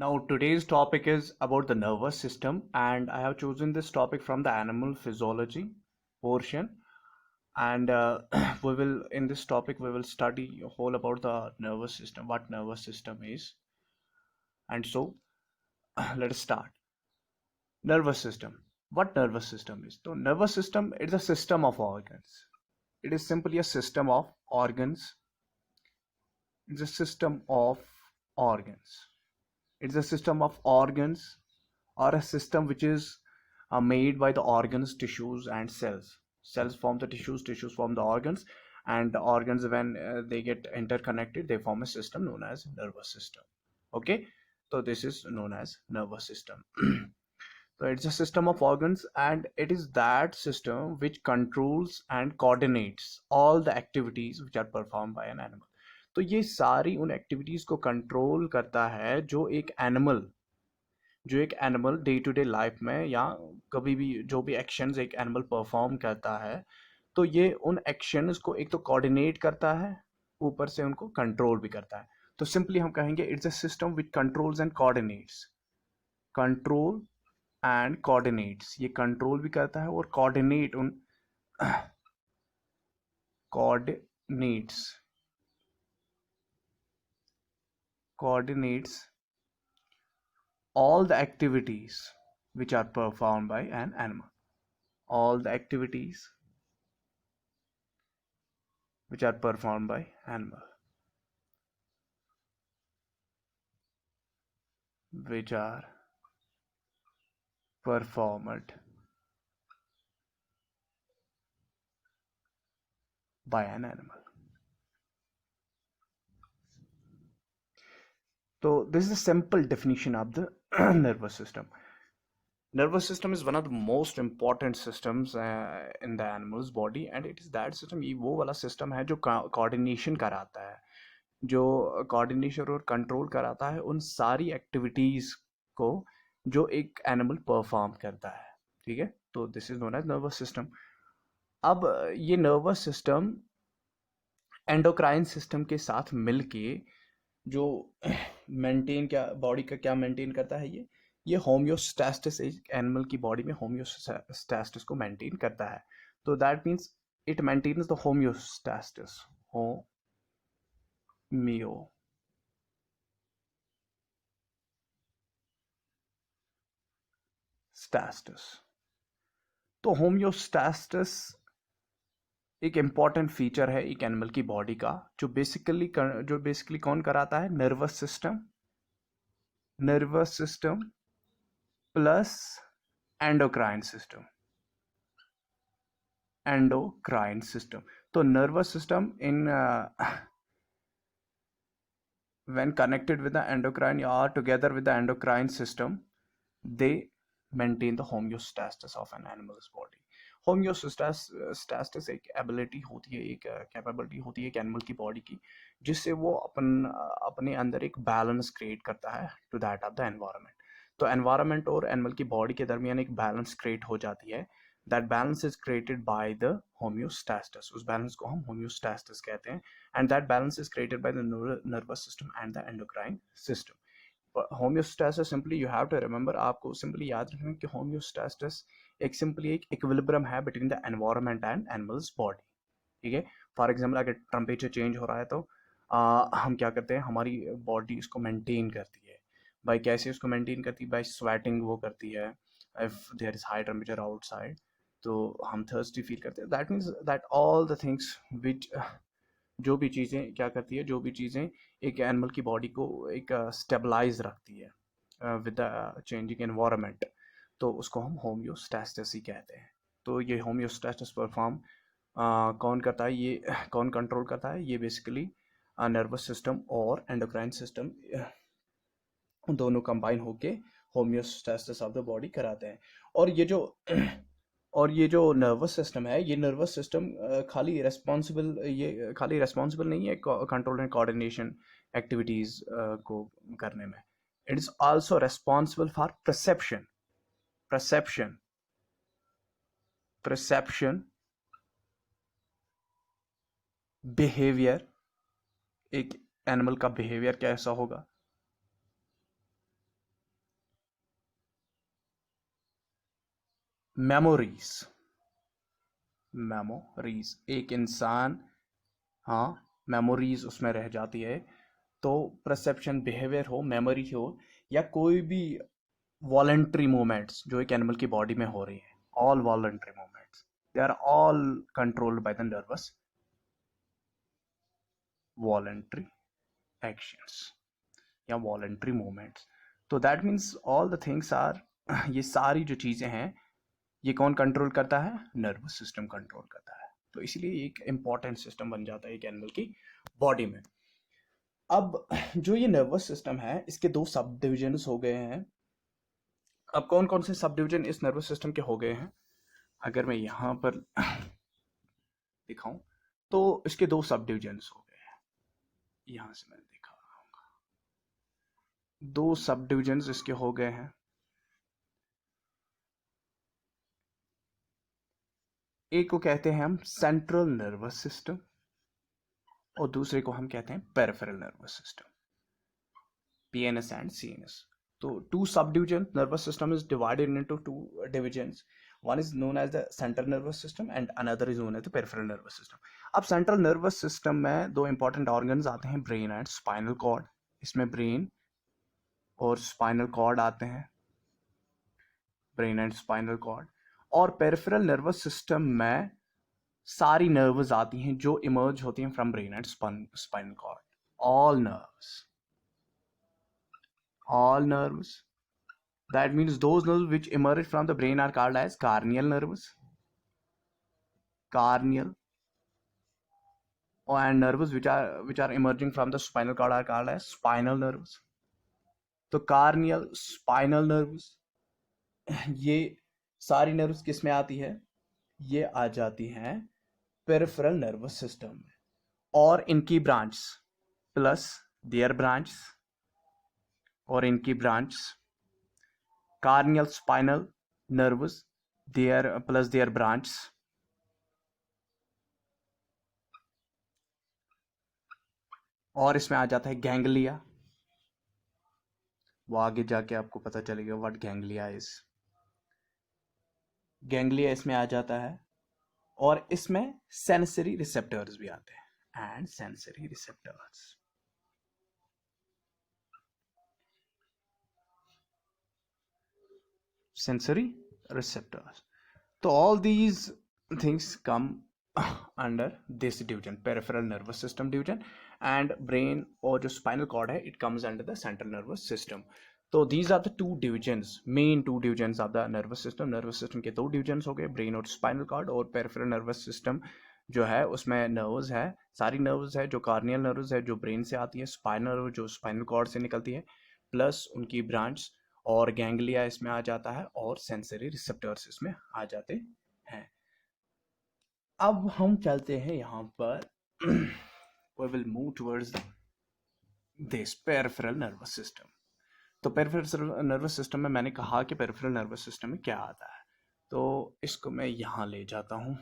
Now, today's topic is about the nervous system, and I have chosen this topic from the animal physiology portion. And we will, in this topic, we will study whole about the nervous system, what nervous system is. And so, let us start. Nervous system. What nervous system is? So, nervous system is a system of organs. It is simply a system of organs. It's a system of organs. It's a system of organs or a system which is made by the organs, tissues, and cells. Cells form the tissues, tissues form the organs, and the organs, when they get interconnected, they form a system known as nervous system. Okay, so this is known as nervous system. So it's a system of organs, and it is that system which controls and coordinates all the activities which are performed by an animal. तो ये सारी उन activities को control करता है जो एक animal day to day life में या कभी भी जो भी एक्शंस एक एनिमल परफॉर्म करता है, तो ये उन एक्शंस को एक तो कोऑर्डिनेट करता है, ऊपर से उनको कंट्रोल भी करता है. तो सिंपली हम कहेंगे it's a system which controls and coordinates. Control and coordinates, ये कंट्रोल भी करता है और coordinates coordinates all the activities which are performed by an animal. All the activities which are performed by animal, which are performed by an animal. So this is a simple definition of the nervous system. Nervous system is one of the most important systems in the animal's body, and it is that system, ये वो वाला system है जो coordination कराता है, जो coordination और control कराता है उन सारी activities को जो एक animal perform करता है. ठीक है, तो this is known as nervous system. अब ये nervous system एंडोक्राइन सिस्टम के साथ मिलके जो मेंटेन क्या बॉडी का क्या मेंटेन करता है, ये होम्योस्टैसिस, एक एनिमल की बॉडी में होम्योस्टैसिस को मेंटेन करता है. तो that means it maintains the homeostasis. Homeostasis. तो होम्योस्टैसिस एक इम्पॉर्टेंट फीचर है एक एनिमल की बॉडी का, जो बेसिकली कौन कराता है? Nervous system plus endocrine system. तो nervous system in when connected with the endocrine or together with the endocrine system, they maintain the homeostasis of an animal's body. Homeostasis एक ability होती है, एक कैपेबिलिटी होती है एक एनिमल की body की, जिससे वो अपने अंदर एक बैलेंस क्रिएट करता है to that of the environment. तो एनवायरनमेंट और एनिमल की बॉडी के दरमियान एक बैलेंस क्रिएट हो जाती है. That balance is created by the homeostasis. उस बैलेंस को हम होम्योस्टैसिस कहते हैं, and that balance is created by the nervous system and the endocrine system. Homeostasis simply you have to remember, आपको सिंपली याद रखना कि होम्योस्टैसिस एक सिंपली एक इक्विलिब्रियम है between the environment and animals body. ठीक है, फॉर एग्जांपल अगर टेम्परेचर चेंज हो रहा है तो हम क्या करते हैं, हमारी बॉडी इसको मेंटेन करती है. बाय कैसे उसको मेंटेन करती है? बाय स्वेटिंग वो करती है. If there is high temperature outside तो हम थर्स्टी फील करते हैं. That means that all the things which जो भी चीज़ें क्या करती है, जो भी चीज़ें एक एनिमल की बॉडी को एक स्टेबलाइज रखती है विद द चेंजिंग एनवायरनमेंट, तो उसको हम होम्योस्टैसिस ही कहते हैं. तो ये होम्योस्टैसिस परफॉर्म कौन करता है, ये कौन कंट्रोल करता है? ये बेसिकली नर्वस सिस्टम और एंडोक्राइन सिस्टम दोनों कंबाइन होके होम्योस्टैसिस ऑफ द बॉडी कराते हैं. और ये जो नर्वस सिस्टम है, ये नर्वस सिस्टम खाली रेस्पॉन्सिबल नहीं है कंट्रोल एंड कोऑर्डिनेशन एक्टिविटीज को करने में. It is also responsible for perception behaviour. एक एनिमल का बिहेवियर कैसा होगा, मेमोरीज, मेमोरीज एक इंसान, हाँ, मेमोरीज उसमें रह जाती है। तो परसेप्शन, बिहेवियर हो, मेमोरी हो, या कोई भी वॉलेंट्री मूवमेंट्स जो एक एनिमल की बॉडी में हो रही है, all voluntary movements, they are all controlled by the nervous voluntary actions या वॉलेंट्री मूवमेंट्स। तो that means all the things are, ये सारी जो चीज़ें हैं ये कौन कंट्रोल करता है? नर्वस सिस्टम कंट्रोल करता है। तो इसलिए एक इंपॉर्टेंट सिस्टम बन जाता है एक एनिमल की बॉडी में। अब जो ये नर्वस सिस्टम है इसके दो सब डिविजन्स हो गए हैं। अब कौन कौन से सब डिवीजन इस नर्वस सिस्टम के हो गए हैं अगर मैं यहाँ पर दिखाऊं, तो इसके दो सब डिविजन्स हो गए हैं। यहाँ से मैं दिखा रहा हूँ, दो सब डिविजन्स इसके हो गए हैं। एक को कहते हैं हम सेंट्रल नर्वस सिस्टम और दूसरे को हम कहते हैं peripheral nervous system, PNS and CNS। तो two subdivisions nervous system is divided into two divisions. One is known as the central nervous system and another is known as the peripheral nervous system. अब central nervous system में दो important organs आते हैं, brain and spinal cord। इसमें brain और spinal cord आते हैं, brain and spinal cord। और peripheral nervous system में सारी nerves आती हैं जो emerge होती हैं from brain and spinal cord। all nerves, all nerves, that means those nerves which emerge from the brain are called as cranial nerves, cranial, and nerves which are emerging from the spinal cord are called as spinal nerves। तो corneal, spinal nerves, ये सारी nerves किस में आती है? ये आ जाती हैं पेरिफेरल नर्वस सिस्टम में, और इनकी ब्रांच प्लस देयर ब्रांच, और इनकी branch cranial spinal nerves, their plus their branch, और इसमें आ जाता है गैंग्लिया। वो आगे जाके आपको पता चलेगा व्हाट गैंग्लिया इज। गैंग्लिया इसमें आ जाता है, और इसमें सेंसरी रिसेप्टर्स भी आते हैं, and sensory receptors, sensory receptors. तो all these things come under this division, peripheral nervous system division, and brain और जो स्पाइनल कॉर्ड है it comes under the central nervous system. तो these are the two divisions, main two divisions of the nervous system. Nervous system के दो divisions हो गए, brain और spinal cord. और पेरिफेरल नर्वस सिस्टम जो है उसमें नर्व्स है, सारी नर्व्स है, जो कार्नियल नर्व्स है जो ब्रेन से आती है, स्पाइनल नर्व जो स्पाइनल कॉर्ड से निकलती है, प्लस उनकी ब्रांच, और गैंग्लिया इसमें आ जाता है, और सेंसरी रिसेप्टर्स इसमें आ जाते हैं। अब हम चलते हैं यहाँ पर we will move towards this peripheral nervous system। तो पेरिफेरल नर्वस सिस्टम में मैंने कहा कि पेरिफेरल नर्वस सिस्टम में क्या आता है, तो इसको मैं यहाँ ले जाता हूँ।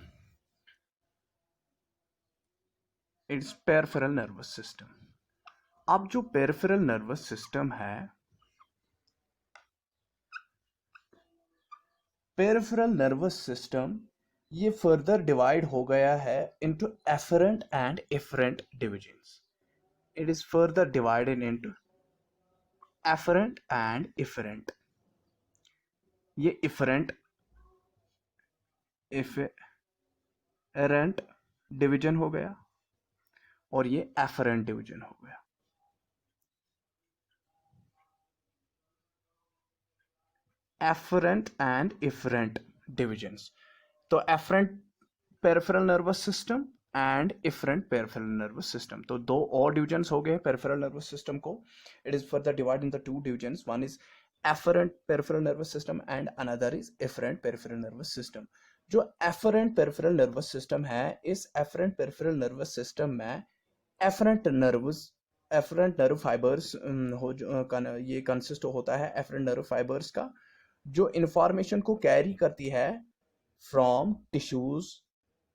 It's peripheral nervous system. अब जो पेरिफेरल नर्वस सिस्टम है, पेरिफेरल नर्वस सिस्टम ये फर्दर डिवाइड हो गया है into afferent and efferent divisions. It is further divided into afferent and efferent. ये इफरेंट डिवीजन हो गया, और ये एफरेंट डिवीजन हो गया। Afferent and efferent divisions. तो afferent peripheral nervous system and efferent peripheral nervous system, तो दो और डिविजन्स हो गए पेरिफेरल नर्वस सिस्टम को। It is further divide in the two divisions, one is afferent peripheral nervous system and another is efferent peripheral nervous system. जो afferent peripheral nervous system है, इस afferent peripheral nervous system में afferent nerve fibres हो ये consist होता है efferent nerve fibres का, जो इंफॉर्मेशन को कैरी करती है from tissues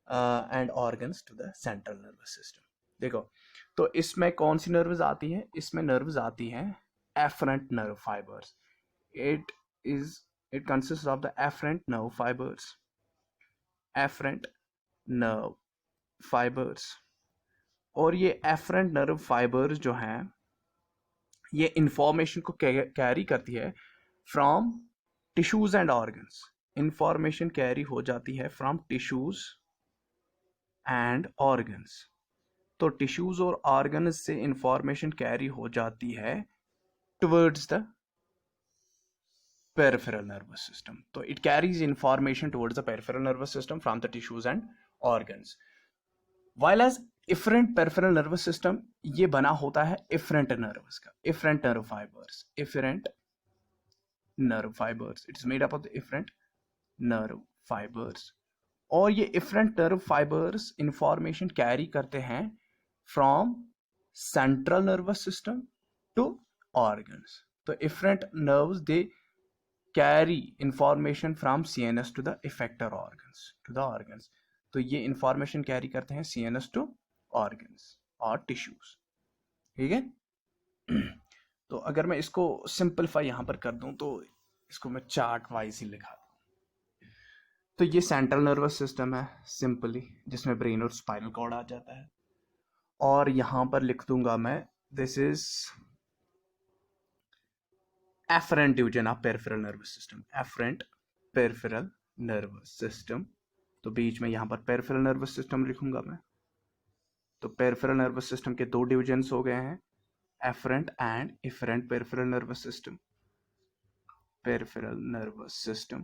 and organs to the central nervous system. देखो, तो इसमें कौन सी नर्व्स आती हैं? इसमें नर्व्स आती हैं afferent nerve fibres. It is It consists of the afferent nerve fibers. Afferent nerve fibers. और ये afferent nerve fibers जो हैं ये इंफॉर्मेशन को कैरी करती है from tissues and organs. Information carry हो जाती है फ्रॉम टिश्यूज एंड ऑर्गन्स. तो टिश्यूज और ऑर्गन्स से इंफॉर्मेशन कैरी हो जाती है towards the peripheral nervous system. So it carries information towards the peripheral nervous system from the tissues and organs. While as efferent peripheral nervous system ये बना होता है efferent nerves का, efferent nerve fibers, efferent nerve fibers. It is made up of the efferent nerve fibers. और ये efferent nerve fibers information carry करते हैं from central nervous system to organs. तो efferent nerves they carry information from CNS to the effector organs to the organs. तो ये information carry करते हैं CNS to organs और tissues. ठीक है. तो अगर मैं इसको सिंपलीफाई यहां पर कर दूं तो इसको मैं चार्ट वाइज ही लिखा दूं. तो ये सेंट्रल नर्वस सिस्टम है सिंपली, जिसमें ब्रेन और स्पाइनल कॉर्ड आ जाता है. और यहां पर लिख दूंगा मैं this is afferent division of peripheral nervous system. Afferent peripheral nervous system. तो बीच में यहां पर peripheral nervous system लिखूंगा मैं. तो peripheral nervous system के दो divisions हो गए हैं, afferent and efferent peripheral nervous system. Peripheral nervous system.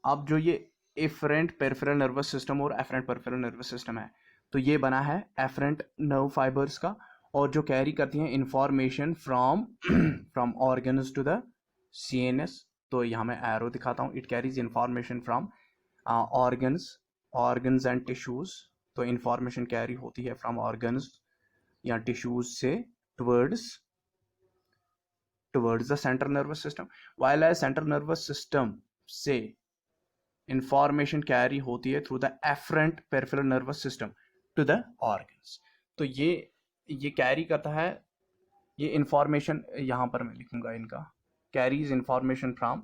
अब जो ये efferent peripheral nervous system और afferent peripheral nervous system है, तो ये बना है afferent nerve fibers का, और जो कैरी करती हैं information from organs to the CNS. तो यहाँ मैं एरो दिखाता हूँ. It carries information from organs and tissues. तो इंफॉर्मेशन कैरी होती है फ्रॉम ऑर्गन्स या टिश्यूज से towards the central nervous system. While as central nervous system से इंफॉर्मेशन कैरी होती है through the efferent peripheral nervous system to the organs. तो ये कैरी करता है ये इंफॉर्मेशन. यहां पर मैं लिखूंगा इनका carries information from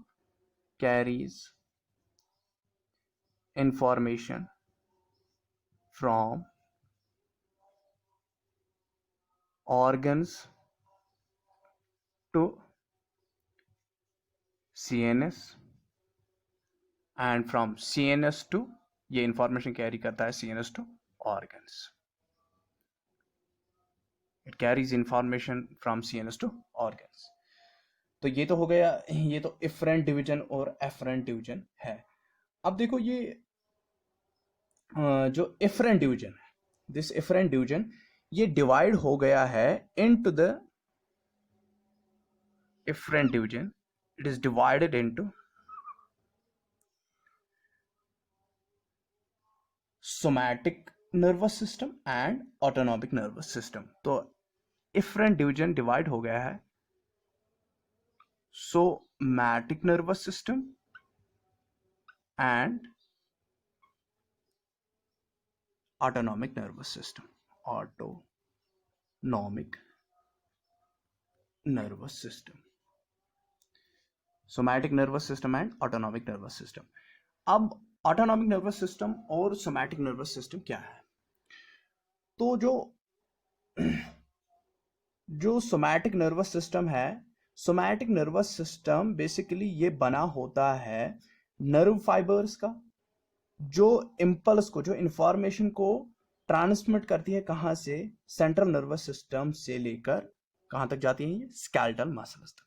organs to CNS and from CNS to, ये इंफॉर्मेशन कैरी करता है CNS to organs. It carries information from CNS to organs. तो ये तो हो गया, ये तो efferent division और afferent division है. अब देखो ये जो efferent division है, this efferent division ये डिवाइड हो गया है into the efferent division. It is divided into somatic nervous system and autonomic nervous system. तो efferent division डिवाइड हो गया है somatic nervous system and autonomic nervous system. Autonomic nervous system, somatic nervous system and autonomic nervous system. अब autonomic nervous system और somatic nervous system क्या है? तो जो सोमैटिक नर्वस सिस्टम है, सोमैटिक नर्वस सिस्टम बेसिकली ये बना होता है नर्व फाइबर्स का, जो इंपल्स को, जो इंफॉर्मेशन को ट्रांसमिट करती है. कहां से? सेंट्रल नर्वस सिस्टम से लेकर कहां तक जाती है? स्केलेटल मसल्स तक.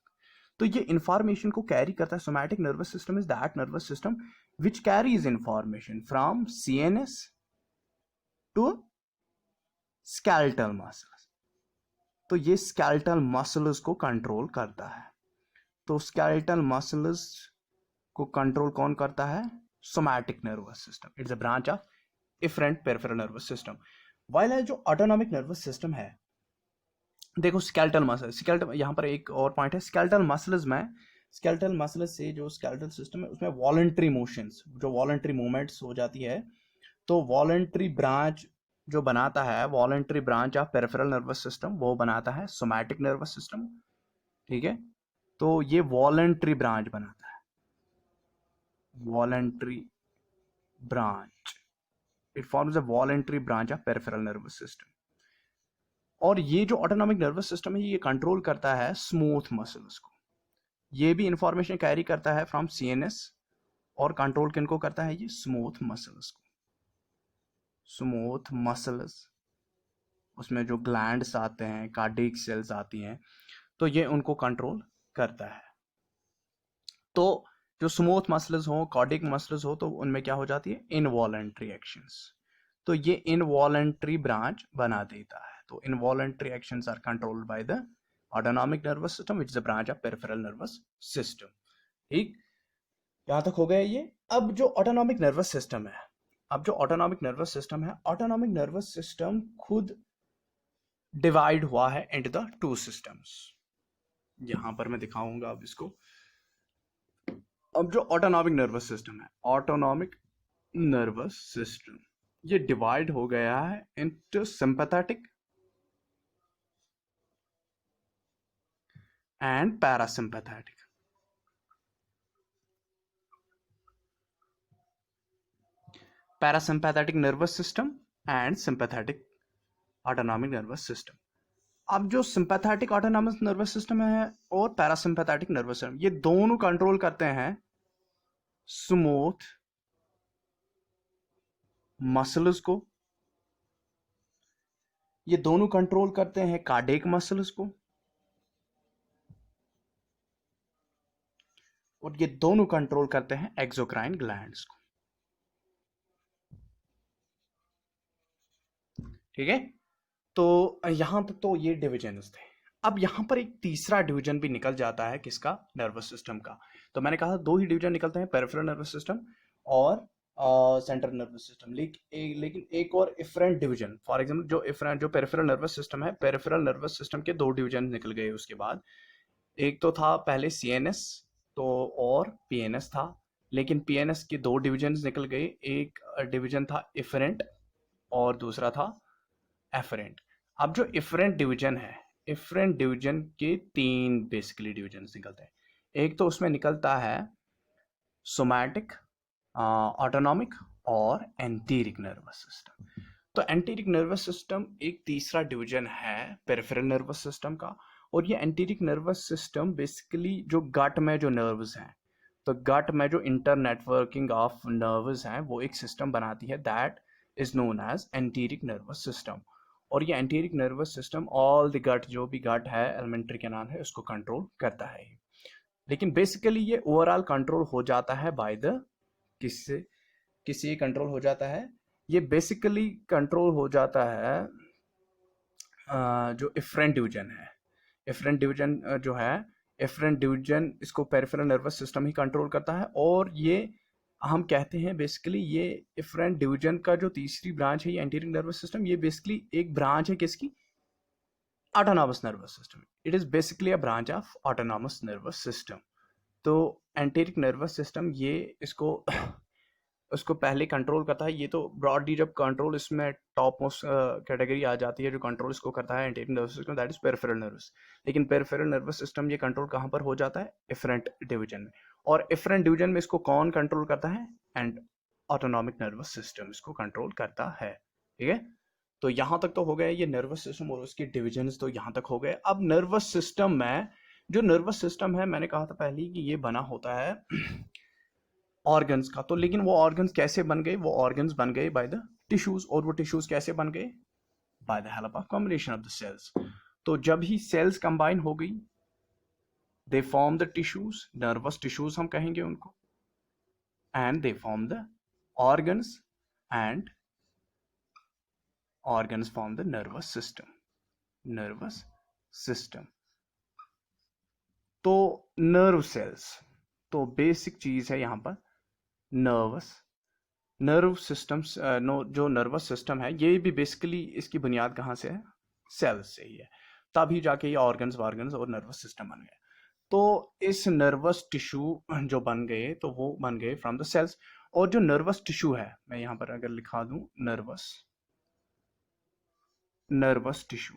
तो ये इंफॉर्मेशन को कैरी करता है. Somatic nervous system is that nervous system which carries information from CNS to skeletal muscles. तो ये स्केलेटल मसल्स को कंट्रोल करता है. तो स्केलेटल मसल्स को कंट्रोल कौन करता है? Somatic nervous system. It's a branch of efferent peripheral nervous system. While है जो ऑटोनॉमिक नर्वस सिस्टम है, देखो स्केलेटल मसल, स्केलेटल, यहाँ पर एक और पॉइंट है. स्केलेटल मसल्स में, स्केलेटल मसल्स से जो स्केलेटल सिस्टम है उसमें वॉलंटरी मोशंस, जो वॉलंटरी मूवमेंट्स हो जाती है, तो वॉलंटरी ब्रांच जो बनाता है, voluntary branch of peripheral nervous system, वो बनाता है सोमैटिक नर्वस सिस्टम. ठीक है. तो ये वॉलंटरी ब्रांच बनाता है. voluntary branch. It forms a voluntary branch of peripheral nervous system. और ये जो ऑटोनॉमिक नर्वस सिस्टम है ये कंट्रोल करता है स्मूथ मसल्स को. ये भी इंफॉर्मेशन कैरी करता है फ्रॉम सीएनएस और कंट्रोल किनको करता है ये स्मूथ मसल्स को. स्मूथ मसल्स उसमें जो ग्लैंड्स आते हैं, कार्डियक सेल्स आती हैं, तो ये उनको कंट्रोल करता है. तो जो स्मूथ मसल्स हो, कार्डियक मसल्स हो, तो उनमें क्या हो जाती है इनवॉलंटरी एक्शंस. तो ये इनवॉलंटरी ब्रांच बना देता है. तो involuntary actions are controlled by the autonomic nervous system which is a branch of peripheral nervous system. ठीक, यहां तक हो गया ये. अब जो ऑटोनॉमिक नर्वस सिस्टम है, ऑटोनॉमिक नर्वस सिस्टम खुद डिवाइड हुआ है इनटू द टू सिस्टम्स. यहां पर मैं दिखाऊंगा अब इसको. अब जो ऑटोनॉमिक नर्वस सिस्टम है, ऑटोनॉमिक नर्वस सिस्टम ये डिवाइड हो गया है into sympathetic and parasympathetic. Parasympathetic nervous system and sympathetic autonomic nervous system. अब जो सिंपैथेटिक ऑटोनॉमस नर्वस सिस्टम है और पैरासिम्पैथेटिक नर्वस सिस्टम, ये दोनों कंट्रोल करते हैं स्मूथ मसल्स को. ये दोनों कंट्रोल करते हैं कार्डियक मसल्स को. और ये दोनों कंट्रोल करते हैं एक्सोक्राइन ग्लैंड्स को. ठीक है, तो यहां तक तो ये डिविजन्स थे. अब यहां पर एक तीसरा डिवीजन भी निकल जाता है किसका, नर्वस सिस्टम का. तो मैंने कहा दो ही डिवीजन निकलते हैं, पेरिफेरल नर्वस सिस्टम और सेंट्रल नर्वस सिस्टम. लेकिन एक और इफरेंट डिवीजन, फॉर एग्जांपल जो पेरिफेरल नर्वस सिस्टम है, पेरिफेरल नर्वस सिस्टम के दो डिवीजन निकल गए उसके बाद. एक तो था पहले सीएनएस तो और पीएनएस था, लेकिन पीएनएस के दो डिवीजन निकल गए. एक डिवीजन था इफरेंट और दूसरा था एफरेंट. अब जो इफरेंट डिवीजन है, इफरेंट डिवीजन के तीन बेसिकली डिवीजन निकलते हैं. एक तो उसमें निकलता है सोमैटिक, ऑटोनॉमिक और एंटीरिक नर्वस सिस्टम. तो एंटीरिक नर्वस सिस्टम एक तीसरा डिवीजन है पेरिफेरल नर्वस सिस्टम का. और ये एंटीरिक नर्वस सिस्टम बेसिकली जो गट में जो नर्व्स हैं, तो गट में जो इंटर नेटवर्किंग ऑफ नर्व्स हैं वो एक सिस्टम बनाती है, that is known as enteric nervous system. और ये enteric nervous system all the gut, जो भी गट है एलिमेंट्री कैनाल है, उसको कंट्रोल करता है. लेकिन बेसिकली ये ओवरऑल कंट्रोल हो जाता है बाय द किससे कंट्रोल हो जाता है, ये बेसिकली कंट्रोल हो जाता है जो इफरेंट डिवीजन है. इफरेंट डिवीजन जो है, इफरेंट डिवीजन इसको पेरिफेरल नर्वस सिस्टम ही कंट्रोल करता है. और ये हम कहते हैं बेसिकली ये इफरेंट डिवीजन का जो तीसरी ब्रांच है ये एंटीरिक नर्वस सिस्टम, ये बेसिकली एक ब्रांच है किसकी, autonomous nervous system. It is basically a branch of autonomous nervous system. तो एंटीरिक नर्वस सिस्टम ये इसको उसको पहले कंट्रोल करता है. ये तो ब्रॉडली जब कंट्रोल इसमें टॉप मोस्ट कैटेगरी आ जाती है, जो कंट्रोल इसको करता है enteric nervous system, that is peripheral nervous. लेकिन पेरिफेरल नर्वस सिस्टम ये कंट्रोल कहाँ पर हो जाता है, इफरेंट डिवीजन में. और इफरेंट डिवीजन में इसको कौन कंट्रोल करता है, एंड ऑटोनॉमिक नर्वस सिस्टम इसको कंट्रोल करता है. ठीक है, तो यहां तक तो हो गया ये नर्वस सिस्टम और उसके डिविजन्स, तो यहां तक हो गए. अब नर्वस सिस्टम में जो नर्वस सिस्टम है, मैंने कहा था पहले कि ये बना होता है ऑर्गन्स का. तो लेकिन वो ऑर्गन्स कैसे बन गए, वो ऑर्गन्स बन गए बाय द टिश्यूज. और वो टिश्यूज कैसे बन गए, by the help of combination of the cells. तो जब ही सेल्स कंबाइन हो गई, they form the tissues, nervous tissues हम कहेंगे उनको, and they form the organs, and organs form the nervous system. तो नर्व सेल्स तो बेसिक चीज है यहां पर. नर्व सिस्टम्स जो नर्वस सिस्टम है ये भी बेसिकली इसकी बुनियाद कहाँ से है, सेल्स से ही है. तभी जाके ये ऑर्गन्स और नर्वस सिस्टम बन गए. तो इस नर्वस टिश्यू जो बन गए तो वो बन गए फ्रॉम द सेल्स. और जो नर्वस टिश्यू है, मैं यहां पर अगर लिखा दूं नर्वस टिश्यू,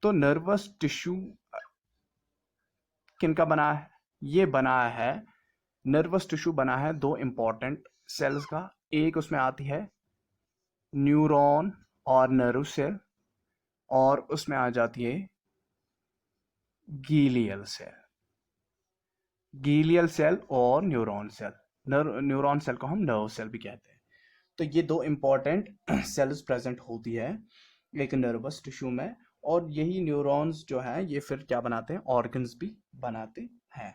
तो नर्वस टिश्यू किनका बना है, ये बना है नर्वस टिश्यू बना है दो इंपॉर्टेंट सेल्स का, एक उसमें आती है न्यूरॉन और नर्व सेल, और उसमें आ जाती है गीलियल सेल। गीलियल सेल और न्यूरॉन सेल, न्यूरॉन सेल को हम नर्व सेल भी कहते हैं। तो ये दो इंपॉर्टेंट सेल्स प्रेजेंट होती है एक नर्वस टिश्यू में, और यही न्यूरॉन्स जो है ये फिर क्या बनाते हैं, ऑर्गन्स भी बनाते हैं।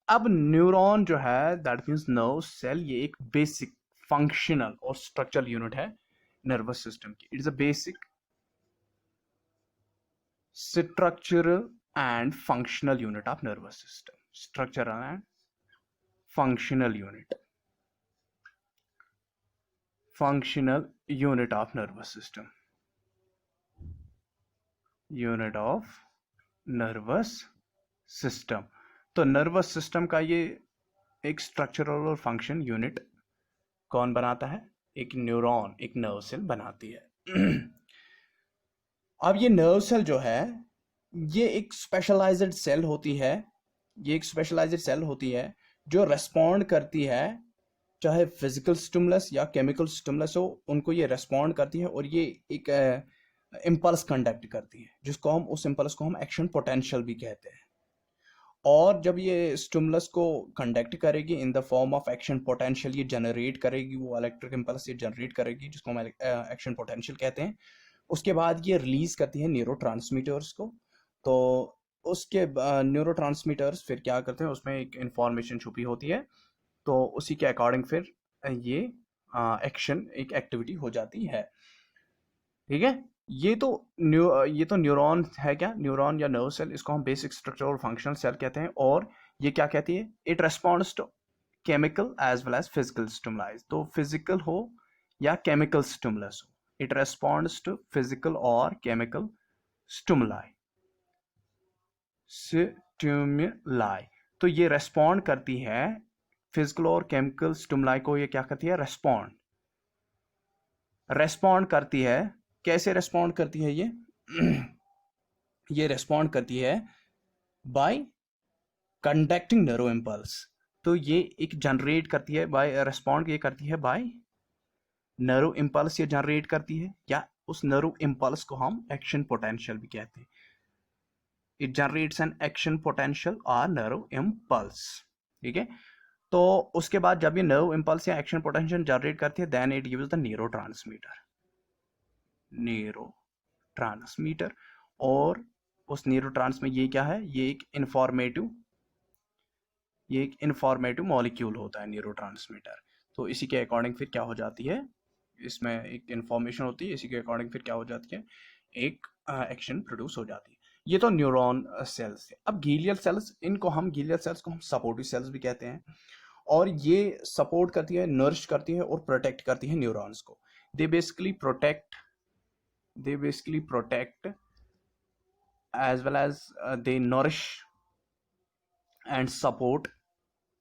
अब न्यूरॉन जो है दैट मीन्स नर्व सेल, ये एक बेसिक फंक्शनल और स्ट्रक्चरल यूनिट है नर्वस सिस्टम की। It is a basic structural and functional unit of nervous system. Structural and functional unit. Functional unit of nervous system. Unit of nervous system. तो nervous system का ये एक structural और function unit कौन बनाता है, एक न्यूरॉन, एक नर्व सेल बनाती है। अब ये नर्व सेल जो है ये एक स्पेशलाइज्ड सेल होती है, ये एक स्पेशलाइज्ड सेल होती है जो रेस्पॉन्ड करती है, चाहे फिजिकल स्टिमुलस या केमिकल स्टिमुलस हो, उनको ये रेस्पॉन्ड करती है और ये एक इम्पल्स कंडक्ट करती है, जिसको हम, उस इम्पल्स को हम एक्शन पोटेंशियल भी कहते हैं। और जब ये स्टिमुलस को कंडक्ट करेगी in the form of action potential, ये जनरेट करेगी, वो इलेक्ट्रिक इम्पल्स ये जनरेट करेगी, जिसको हम एक्शन पोटेंशियल कहते हैं। उसके बाद ये रिलीज करती है न्यूरोट्रांसमीटर्स को। तो उसके न्यूरोट्रांसमीटर्स फिर क्या करते हैं, उसमें एक इंफॉर्मेशन छुपी होती है, तो उसी के अकॉर्डिंग फिर ये एक्शन, एक एक्टिविटी हो जाती है। ठीक है, ये तो न्यूरॉन है क्या, न्यूरॉन या नर्व सेल, इसको हम बेसिक स्ट्रक्चर और फंक्शनल सेल कहते हैं। और ये क्या कहती है, it responds to chemical as well as physical stimuli. तो फिजिकल हो या केमिकल स्टिमुलस हो, इट रेस्पॉन्ड्स टू फिजिकल और केमिकल स्टिमुलाई। तो ये रेस्पॉन्ड करती है फिजिकल और केमिकल स्टिमुलाई को, ये क्या करती है, रेस्पॉन्ड करती है। कैसे रेस्पॉन्ड करती है ये रेस्पॉन्ड करती है बाय कंडक्टिंग नर्व इम्पल्स। तो ये एक जनरेट करती है बाय, रेस्पॉन्ड ये करती है बाय नर्व इम्पल्स, ये जनरेट करती है, या उस नर्व इम्पल्स को हम एक्शन पोटेंशियल भी कहते हैं। It generates an action potential और नर्व इम्पल्स। ठीक है, तो उसके बाद जब ये नर्व इम्पल्स या एक्शन पोटेंशियल जनरेट करती है, then it gives the neurotransmitter. और उस न्यूरोट्रांसमीटर, ये क्या है, ये एक इंफॉर्मेटिव मॉलिक्यूल होता है न्यूरोट्रांसमीटर। तो इसी के अकॉर्डिंग फिर क्या हो जाती है, इसमें एक इंफॉर्मेशन होती है, इसी के अकॉर्डिंग फिर क्या हो जाती है, एक एक्शन प्रोड्यूस हो जाती है। ये तो न्यूरॉन सेल्स है। अब गीलियल सेल्स, गीलियल सेल्स को हम सपोर्टिव सेल्स भी कहते हैं, और ये सपोर्ट करती है, नरिश करती है और प्रोटेक्ट करती है न्यूरॉन्स को। They basically protect as well as they nourish and support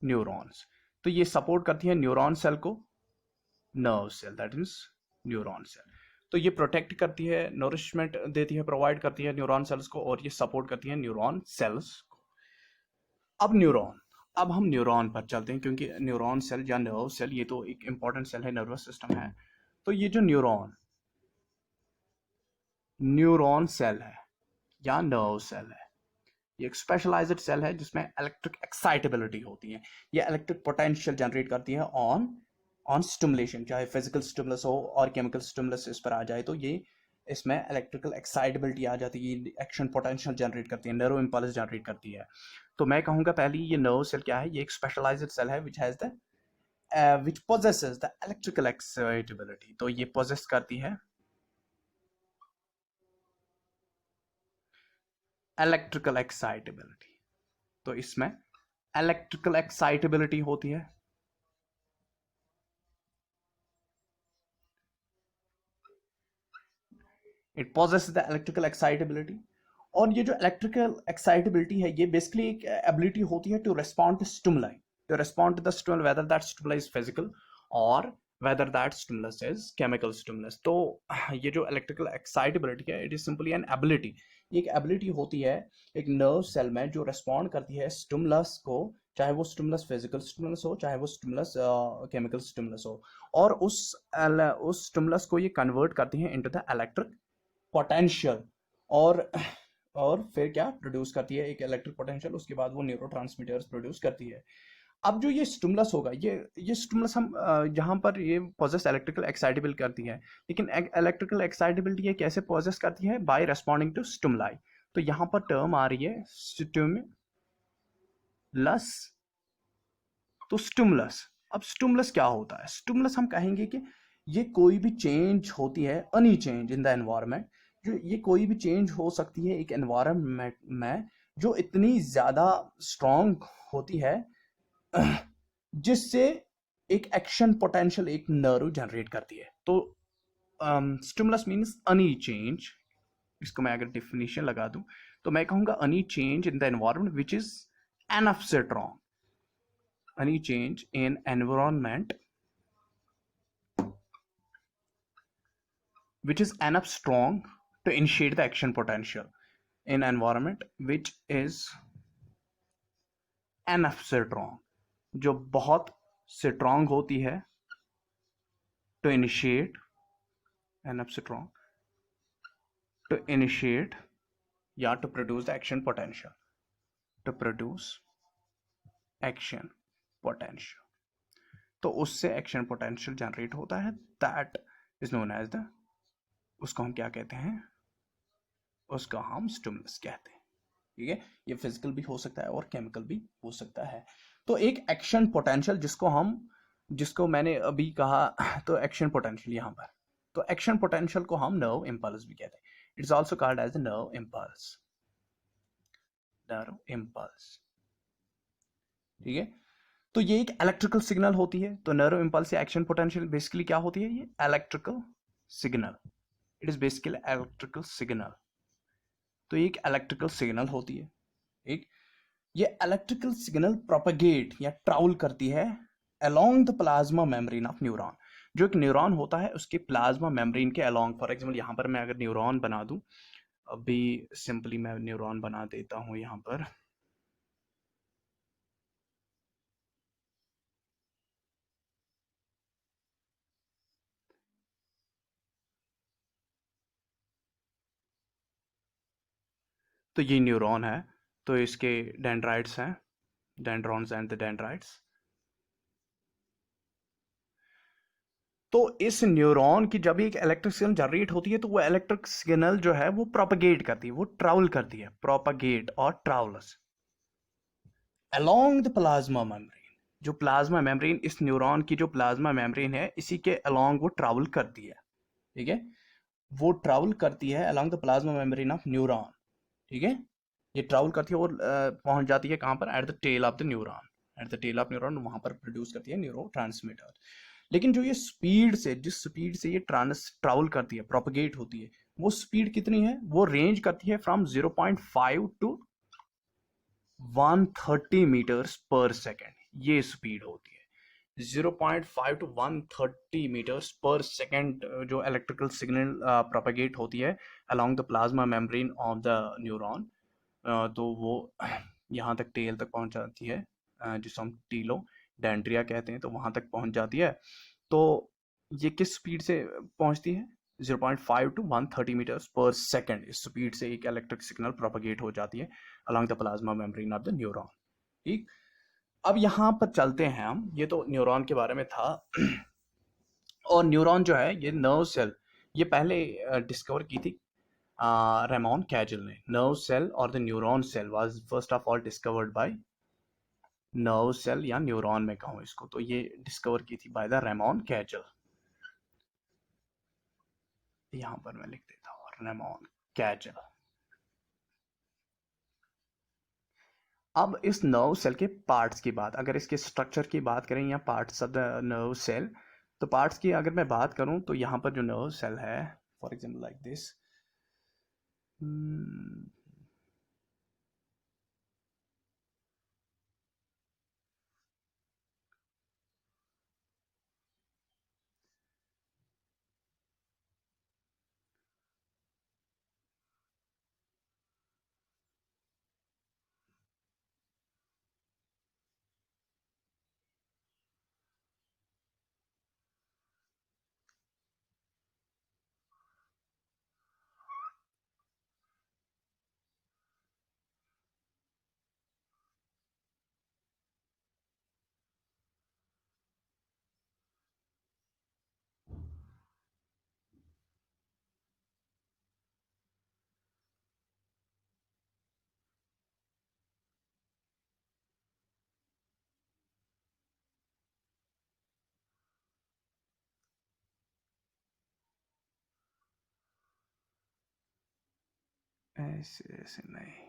neurons। तो ये सपोर्ट करती है न्यूरॉन सेल को, nerve cell that means neuron cell. तो ये प्रोटेक्ट करती है, नरिशमेंट देती है, प्रोवाइड करती है न्यूरॉन सेल्स को, और ये सपोर्ट करती है न्यूरॉन सेल्स को। अब हम न्यूरॉन पर चलते हैं, क्योंकि न्यूरॉन सेल या नर्व सेल ये तो एक इंपॉर्टेंट सेल है, नर्वस सिस्टम है। तो ये जो न्यूरॉन सेल है या नर्व सेल है, ये एक स्पेशलाइज्ड सेल है जिसमें इलेक्ट्रिक एक्साइटेबिलिटी होती है। ये इलेक्ट्रिक पोटेंशियल जनरेट करती है ऑन स्टिमुलेशन, चाहे फिजिकल स्टिमुलस हो और केमिकल स्टिमुलस इस पर आ जाए, तो ये इसमें इलेक्ट्रिकल एक्साइटेबिलिटी आ जाती है, एक्शन पोटेंशियल जनरेट करती है, नर्व इंपल्स जनरेट करती है। तो मैं कहूँगा पहले ये नर्व सेल क्या है, ये एक स्पेशलाइज्ड सेल है which possesses the electrical excitability। तो ये पोजेस करती है इलेक्ट्रिकल एक्साइटेबिलिटी। तो इसमें इलेक्ट्रिकल एक्साइटेबिलिटी होती है, it possesses the electrical excitability. और ये जो इलेक्ट्रिकल एक्साइटेबिलिटी है, ये बेसिकली एक एबिलिटी होती है to respond to stimuli, whether that stimuli is physical और whether that stimulus is chemical stimulus। तो ये जो इलेक्ट्रिकल एक्साइटेबिलिटी है, it is simply an ability, एक एबिलिटी होती है एक नर्व सेल में जो रेस्पॉन्ड करती है स्टिमुलस को, चाहे वो स्टिमुलस फिजिकल स्टिमुलस हो, चाहे वो स्टिमुलस केमिकल स्टिमुलस हो, और उस स्टिमुलस को ये कन्वर्ट करती हैं इनटू द इलेक्ट्रिक पोटेंशियल, और और फिर क्या प्रोड्यूस करती है, एक इलेक्ट्रिक पोटेंशियल, उसके बाद वो न्यूरोट्रांसमीटर्स प्रोड्यूस करती है। अब जो ये स्टिमुलस होगा, ये स्टिमुलस हम जहाँ पर ये पोजेस इलेक्ट्रिकल एक्साइटेबल करती है, लेकिन इलेक्ट्रिकल एक्साइटेबिलिटी ये कैसे पोजेस करती है, बाय रेस्पॉन्डिंग टू स्टिमुलाई। तो यहाँ पर टर्म आ रही है स्टिमुलस। तो स्टिमुलस, अब स्टिमुलस क्या होता है? स्टिमुलस हम कहेंगे कि ये कोई भी चेंज होती है, any change in the environment, जो ये कोई भी चेंज हो सकती है एक एनवायरनमेंट में, जो इतनी ज्यादा स्ट्रांग होती है जिससे एक एक्शन पोटेंशियल, एक नर्व जनरेट करती है। तो स्टिमुलस मीन्स एनी चेंज। इसको मैं अगर डिफिनेशन लगा दूं तो मैं कहूंगा any change in the environment which is enough strong, any change in environment which is enough strong to initiate the action potential in environment which is enough strong, जो बहुत स्ट्रांग होती है, to initiate, enough strong to initiate या to produce the action potential, to produce action potential। तो उससे action potential generate होता है, that is known as the, उसको हम क्या कहते हैं, उसको हम स्टिमुलस कहते हैं। ठीक है, ये फिजिकल भी हो सकता है और केमिकल भी हो सकता है। तो एक एक्शन पोटेंशियल जिसको मैंने अभी कहा, तो एक्शन पोटेंशियल यहाँ पर, तो एक्शन पोटेंशियल को हम नर्व इंपल्स भी कहते हैं। It's also called as the nerve impulse, nerve impulse. ठीक है, तो ये एक इलेक्ट्रिकल सिग्नल होती है। तो नर्व इंपल्स या एक्शन पोटेंशियल बेसिकली क्या होती है, ये electrical signal, it is basically electrical signal. तो ये एक इलेक्ट्रिकल सिग्नल होती है। एक ये इलेक्ट्रिकल सिग्नल प्रोपेगेट या ट्रैवल करती है along the plasma membrane of neuron. जो एक न्यूरॉन होता है उसके प्लाज्मा मेम्ब्रेन के अलोंग, फॉर एग्जांपल यहाँ पर मैं अगर न्यूरॉन बना दूं, अभी सिंपली मैं न्यूरॉन बना देता हूं यहाँ पर। तो ये न्यूरॉन है, तो इसके डेंड्राइट्स हैं, डेंड्रॉन्स एंड द डेंड्राइट्स। तो इस न्यूरॉन की जब एक इलेक्ट्रिक सिग्नल जनरेट होती है, तो वो इलेक्ट्रिक सिग्नल जो है वो प्रोपगेट करती है, वो ट्रैवल करती है, प्रोपगेट और travels along the plasma membrane. जो प्लाज्मा मेम्ब्रेन, इस न्यूरॉन की जो प्लाज्मा मेम्ब्रेन है, इसी के अलोंग वो ट्रैवल करती है। ठीक है, वो ट्रैवल करती है along the plasma membrane of neuron. ठीक है, ये ट्रैवल करती है और पहुंच जाती है कहां पर, at the tail of the neuron, at the tail of neuron, वहां पर प्रोड्यूस करती है न्यूरो ट्रांसमीटर। लेकिन जो ये स्पीड से, जिस स्पीड से ये ट्रैवल करती है, प्रोपगेट होती है, वो स्पीड कितनी है, वो रेंज करती है फ्रॉम 0.5 टू 130 मीटर्स पर सेकेंड। ये स्पीड होती है 0.5 टू 130 मीटर्स पर सेकेंड, जो इलेक्ट्रिकल सिग्नल प्रोपगेट होती है along the plasma membrane of the neuron. तो वो यहाँ तक टेल तक पहुंच जाती है, जिसको हम टीलो डेंड्रिया कहते हैं, तो वहां तक पहुंच जाती है। तो ये किस स्पीड से पहुंचती है, 0.5 टू 130 मीटर्स पर सेकेंड, इस स्पीड से एक इलेक्ट्रिक सिग्नल प्रोपगेट हो जाती है along the plasma membrane of the neuron. ठीक, अब यहाँ पर चलते हैं हम, ये तो न्यूरॉन के बारे में था। और न्यूरॉन जो है, ये नर्व सेल, ये पहले डिस्कवर की थी रेमोन कैजल ने। नर्व सेल और the neuron cell was first of all discovered by, nerve cell या न्यूरॉन में कहूँ इसको, तो ये डिस्कवर की थी बाय द रेमोन कैजल। यहाँ पर मैं लिख देता हूँ रेमोन कैजल। अब इस नर्व सेल के पार्ट्स की बात, अगर इसके स्ट्रक्चर की बात करें या parts of the nerve cell, तो पार्ट्स की अगर मैं बात करूं, तो यहाँ पर जो नर्व सेल है, फॉर एग्जांपल लाइक दिस, ऐसे ऐसे नहीं।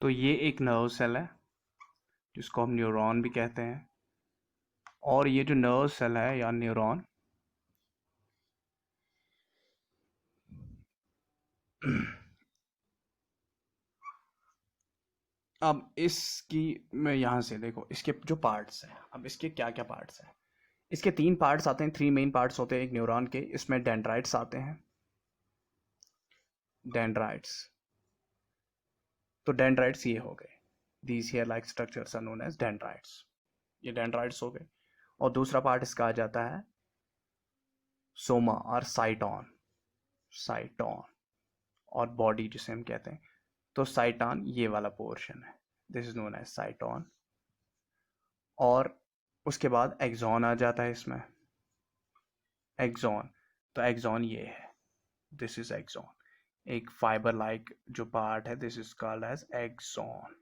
तो ये एक नर्व सेल है जिसको हम न्यूरॉन भी कहते हैं, और ये जो नर्व सेल है या न्यूरॉन, अब इसकी, मैं यहाँ से देखो इसके जो पार्ट्स हैं, अब इसके क्या क्या पार्ट्स हैं। इसके 3 पार्ट्स आते हैं, 3 मेन पार्ट्स होते हैं एक न्यूरॉन के। इसमें डेंड्राइट्स आते हैं, डेंड्राइट्स। तो डेंड्राइट्स ये हो गए, these hair like structures are known as dendrites. ये डेंड्राइट्स हो गए। और दूसरा पार्ट इसका आ जाता है सोमा और साइटॉन, साइटॉन और बॉडी जिसे हम कहते हैं। तो साइटॉन ये वाला पोर्शन है, this is known as cyton. और उसके बाद एक्सॉन आ जाता है इसमें, एक्सॉन। तो एक्सॉन ये है, दिस इज एक्सॉन। एक फाइबर लाइक जो पार्ट है, this is called as axon,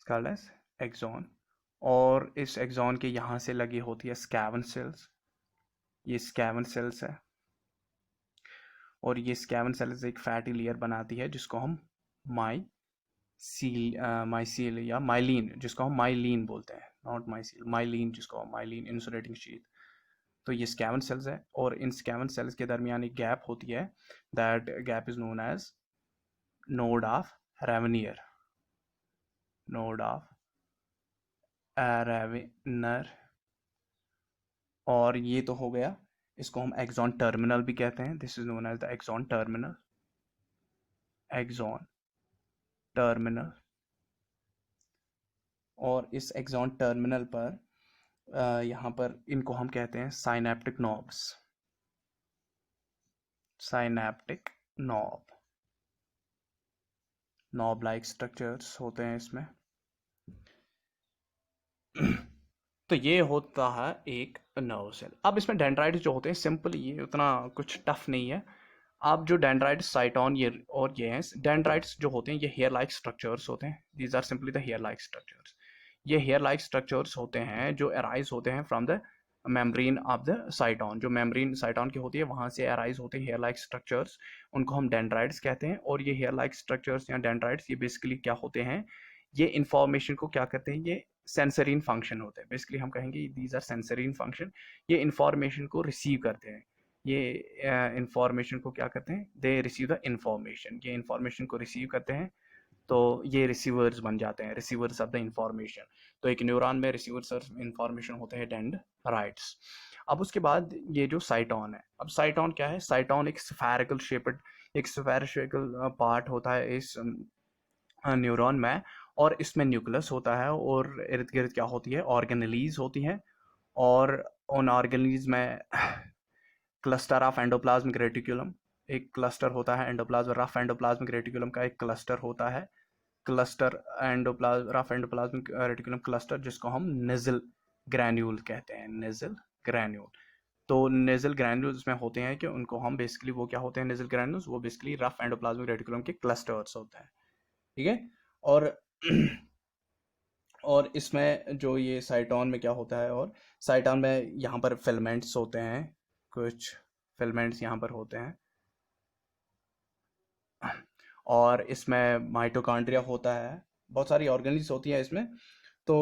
called as axon. और इस एक्सॉन के यहाँ से लगी होती है स्कैवन सेल्स, ये स्कैवन सेल्स है। और ये स्कैवन सेल्स एक फैटी लेयर बनाती है जिसको हम माइसील या माइलिन, जिसको हम माइलिन बोलते हैं, नॉट माइसील, माइलिन, जिसको हम माइलिन इंसुलेटिंग शीथ। तो ये स्कैवन सेल्स है, और इन स्कैवन सेल्स के दरमियान एक गैप होती है, that gap is known as node of Ranvier, node of Ranvier. और ये तो हो गया, इसको हम एक्सॉन टर्मिनल भी कहते हैं, this is known as the axon terminal, axon terminal. और इस एक्सॉन टर्मिनल पर यहाँ पर इनको हम कहते हैं synaptic knobs, synaptic knob, knob like structures होते हैं इसमें। तो ये होता है एक नर्व सेल। अब इसमें डेंड्राइट्स जो होते हैं, सिंपल, ये उतना कुछ टफ नहीं है। अब जो डेंड्राइट्स, साइटॉन ये और ये हैं, डेंड्राइट्स जो होते हैं ये हेयर लाइक स्ट्रक्चर्स होते हैं, these are simply the hair like structures. ये हेयर लाइक स्ट्रक्चर्स होते हैं जो अराइज होते हैं from the membrane of the cyton. जो मेम्ब्रेन साइटॉन की होती है वहां से अराइज होते हैं हेयर लाइक स्ट्रक्चर्स, उनको हम डेंड्राइट्स कहते हैं। और ये हेयर लाइक स्ट्रक्चर्स या डेंड्राइट्स ये बेसिकली क्या होते हैं, ये इंफॉर्मेशन को क्या करते हैं, ये सेंसरीन फंक्शन होते हैं। बेसिकली हम कहेंगे दीज आर सेंसरीन फंक्शन। ये इंफॉर्मेशन को रिसीव करते हैं, ये इंफॉर्मेशन को क्या करते हैं, दे रिसीव द इंफॉर्मेशन, ये इंफॉर्मेशन को रिसीव करते हैं। तो ये रिसीवर्स बन जाते हैं, रिसीवर्स ऑफ द इंफॉर्मेशन। तो एक न्यूरॉन में रिसीवर्स ऑफ इंफॉर्मेशन होते हैं डेंड्राइट्स। अब उसके बाद ये जो साइटॉन है, अब साइटॉन क्या है, साइटॉन एक स्फेरिकल शेप्ड, एक स्फेरिकल पार्ट होता है इस न्यूरॉन में। और इसमें न्यूक्लियस होता है, और इर्द गिर्द क्या होती है, ऑर्गेनेलीज होती हैं। और उन ऑर्गेनेलीज में क्लस्टर ऑफ एंडोप्लाज्मिक रेटिकुलम, एक क्लस्टर होता है एंडोप्लाज्म, रफ एंडोप्लाज्मिक रेटिकुलम का एक क्लस्टर होता है, cluster rough endoplasmic reticulum cluster, जिसको हम नेजल ग्रैन्यूल कहते हैं, नेजल ग्रैन्यूल। तो नेजल ग्रैन्यूल्स में होते हैं कि उनको हम बेसिकली, वो क्या होते हैं नेजल ग्रैन्यूल्स, वो बेसिकली रफ एंडोप्लाज्मिक रेटिकुलम के क्लस्टर्स होते हैं, ठीक है। और और इसमें जो ये साइटॉन में क्या होता है, और साइटॉन में यहाँ पर फिलमेंट्स होते हैं, कुछ फिलमेंट्स यहाँ पर होते हैं। और इसमें माइटोकॉन्ड्रिया होता है, बहुत सारी ऑर्गेनेल्स होती हैं इसमें। तो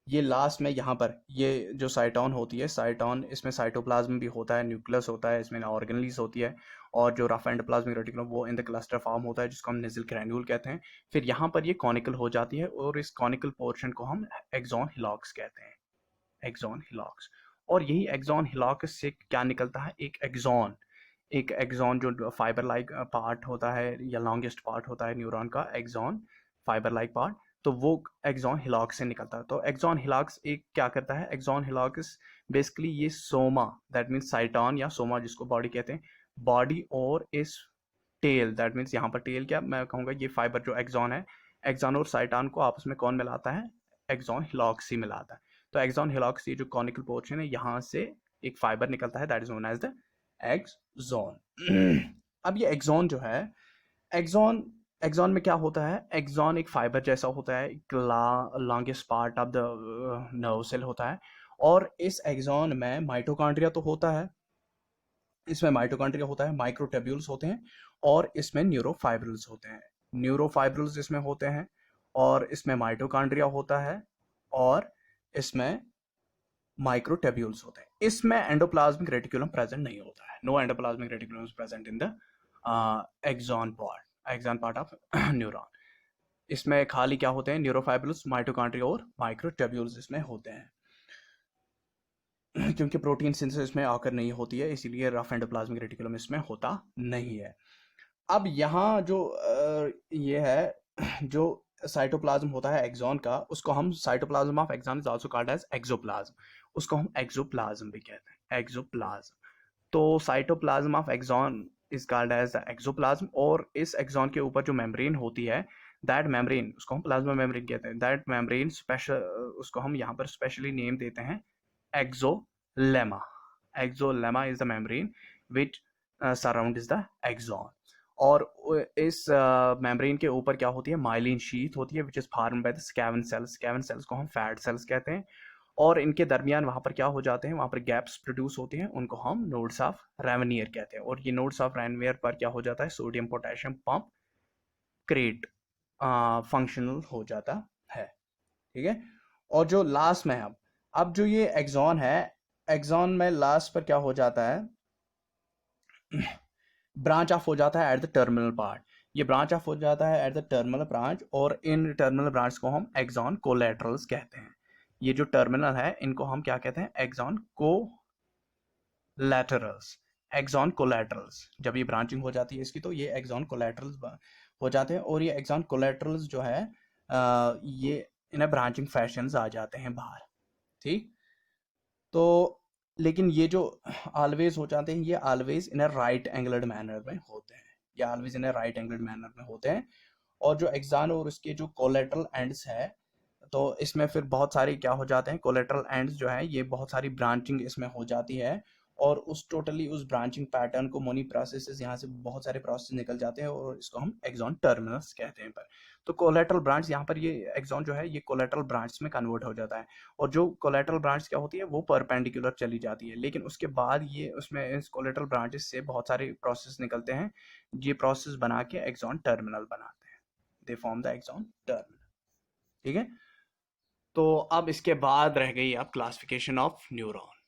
ये लास्ट में यहाँ पर ये जो साइटॉन होती है, साइटॉन, इसमें साइटोप्लाज्म भी होता है, न्यूक्लियस होता है, इसमें ऑर्गेनेल्स होती है। और जो रफ एंडोप्लाज्मिक रेटिकुलम वो इन द क्लस्टर फॉर्म होता है, जिसको हम नेजल ग्रैन्यूल कहते हैं। फिर यहाँ पर ये कॉनिकल हो जाती है, और इस कॉनिकल पोर्शन को हम एक्सॉन हिलॉक्स कहते हैं, एक्सॉन हिलॉक्स। और यही एक्सॉन हिलॉक्स से क्या निकलता है, एक एक्सॉन, एक एक्सॉन जो फाइबर लाइक पार्ट होता है या लॉन्गेस्ट पार्ट होता है न्यूरॉन का, एक्सॉन फाइबर लाइक पार्ट। तो वो एक्सॉन हिलॉक्स से निकलता है। तो एक्सॉन हिलॉक्स एक क्या करता है, एक्सॉन हिलॉक्स बेसिकली ये सोमा, दैट मीन्स साइटॉन या सोमा जिसको बॉडी कहते हैं, बॉडी और इस टेल, दैट मीन्स यहाँ पर टेल क्या मैं कहूँगा, ये फाइबर जो एक्सॉन है, एक्सॉन और साइटॉन को आपस में कौन मिलाता है, एक्सॉन हिलॉक्स ही मिलाता है। तो एक्सॉन हिलॉक्स ये जो कॉनिकल पोर्शन है यहाँ से एक फाइबर निकलता है, that is known as the axon. अब ये एक्सॉन जो है, एक्सॉन एक्सॉन में क्या होता है, एक्सॉन एक फाइबर जैसा होता है, एक longest part of the nerve cell होता है, और इस एक्सॉन में माइटोकॉन्ड्रिया तो होता है, इसमें माइटोकॉन्ड्रिया होता है, माइक्रोट्यूब्यूल्स होते हैं, और इसमें न्यूरोफाइब्रिल्स होते हैं। न्यूरोफाइब्रिल्स इसमें होते हैं, और इसमें माइटोकॉन्ड्रिया होता है, और इसमें माइक्रोट्यूब्यूल्स होते हैं। इसमें एंडोप्लाज्मिक रेटिकुलम प्रेजेंट नहीं होता है, no endoplasmic reticulum is present in the axon part of neuron. इसमें खाली क्या होते हैं, न्यूरोफाइब्रिल्स, माइटोकॉन्ड्रिया और माइक्रोट्यूब्यूल्स इसमें होते हैं। क्योंकि प्रोटीन सिंथेसिस में आकर नहीं होती है, इसीलिए रफ एंडोप्लाज्मिक रेटिकुलम इसमें होता नहीं है। अब यहाँ जो ये है, जो साइटोप्लाज्म होता है एक्सॉन का, उसको हम cytoplasm of axon is also called as axoplasm, उसको हम एक्सोप्लाज्म भी कहते हैं, एक्सोप्लाज्म। तो cytoplasm of axon is called as axoplasm, और इस एक्सॉन के ऊपर जो मेम्ब्रेन होती है, दैट मेम्ब्रेन उसको हम प्लाज्मा मेम्ब्रेन कहते हैं, दैट मेम्ब्रेन स्पेशल, उसको हम यहाँ पर स्पेशली नेम देते हैं exolemma. Exolemma is the membrane which surrounds the axon. और इस मेम्ब्रेन के ऊपर क्या होती है, माइलिन शीथ होती है, which is form by the Schwann cells. Schwann cells को हम फैट सेल्स कहते हैं, और इनके दरमियान वहां पर क्या हो जाते हैं, वहां पर गैप्स प्रोड्यूस होते हैं, उनको हम नोड्स ऑफ रेवनियर कहते हैं। और ये नोड्स ऑफ रेवनियर पर क्या हो जाता है, sodium potassium pump create functional हो जाता है, ठीक है। और जो लास्ट में है, अब जो ये एक्सॉन है, एक्सॉन में लास्ट पर क्या हो जाता है, ब्रांच ऑफ हो जाता है एट द टर्मिनल पार्ट। ये ब्रांच ऑफ हो जाता है एट द टर्मिनल ब्रांच, और इन टर्मिनल ब्रांच को हम एक्सॉन कोलेटरल्स कहते हैं। ये जो टर्मिनल है इनको हम क्या कहते हैं, एक्सॉन कोलैटरल्स। एक्सॉन कोलैटरल्स, जब ये ब्रांचिंग हो जाती है इसकी, तो ये एक्सॉन कोलैटरल्स हो जाते हैं, और ये एक्सॉन कोलैटरल्स जो है ये इन्हें ब्रांचिंग फैशंस आ जाते हैं बाहर, ठीक। तो लेकिन ये जो ऑलवेज हो जाते हैं, ये always in a right angled manner में होते हैं, ये always in a right angled manner में होते हैं। और जो एक्सॉन और उसके जो कोलेटरल एंड्स है, तो इसमें फिर बहुत सारी क्या हो जाते हैं, कोलेटरल एंड्स जो है ये बहुत सारी ब्रांचिंग इसमें हो जाती है, और उस टोटली उस ब्रांचिंग पैटर्न को मोनी प्रोसेसेस, यहाँ से बहुत सारे प्रोसेस निकल जाते हैं, और इसको हम एक्सॉन टर्मिनल्स कहते हैं। पर तो कोलेटरल ब्रांच यहाँ पर, ये एक्सॉन जो है ये कोलेटरल ब्रांच में कन्वर्ट हो जाता है, और जो कोलेटरल ब्रांच क्या होती है वो परपेंडिकुलर चली जाती है, लेकिन उसके बाद ये उसमें इस कोलेटरल ब्रांचेस से बहुत सारे प्रोसेस निकलते हैं, ये प्रोसेस बना के एक्सॉन टर्मिनल बनाते हैं, they form the axon terminal, ठीक है। तो अब इसके बाद रह गई अब क्लासिफिकेशन ऑफ न्यूरॉन।